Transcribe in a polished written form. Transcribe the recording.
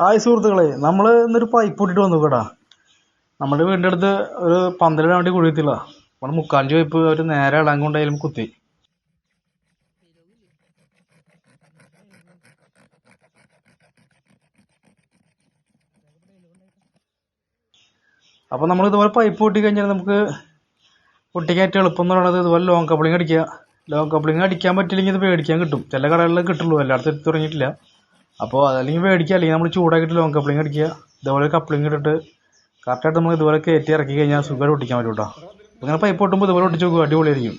ആയി സുഹൃത്തുക്കളെ, നമ്മൾ ഇന്നൊരു പൈപ്പ് ഇട്ടിട്ട് വന്നു കേടാ. നമ്മുടെ വീടിൻ്റെ അടുത്ത് ഒരു പന്തലിടാൻ വേണ്ടി കുഴിയത്തില്ല. നമ്മൾ 3/4 പൈപ്പ് ഒരു നേരെ ഇളാൻ കൊണ്ടായാലും കുത്തി. അപ്പോൾ നമ്മൾ ഇതുപോലെ പൈപ്പ് പൊട്ടി കഴിഞ്ഞാൽ നമുക്ക് പൊട്ടിക്കാൻ ഏറ്റവും എളുപ്പം എന്ന് പറയുന്നത് ഇതുപോലെ ലോങ് കപ്ലിങ് അടിക്കുക. ലോങ് കപ്ലിങ് അടിക്കാൻ പറ്റില്ലെങ്കിൽ ഇത് മേടിക്കാൻ കിട്ടും. ചില കടകളിൽ കിട്ടുള്ളൂ, എല്ലായിടത്തും എത്തി തുടങ്ങിയിട്ടില്ല. അപ്പോൾ അതല്ലെങ്കിൽ മേടിക്കുക, അല്ലെങ്കിൽ നമ്മൾ ചൂടാക്കിയിട്ട് ലോങ് കപ്ലിങ് അടിക്കുക. ഇതുപോലെ കപ്ലിങ് ഇട്ടിട്ട് കറക്റ്റായിട്ട് നമ്മൾ ഇതുപോലെ കയറ്റി ഇറക്കി കഴിഞ്ഞാൽ സുഖമായിട്ട് ഒട്ടിക്കാൻ പറ്റും കേട്ടോ. ഇങ്ങനെ പൈപ്പ് പൊട്ടുമ്പോൾ ഇതുപോലെ ഒട്ടിച്ച് നോക്കുക, അടിപൊളിയായിരിക്കും.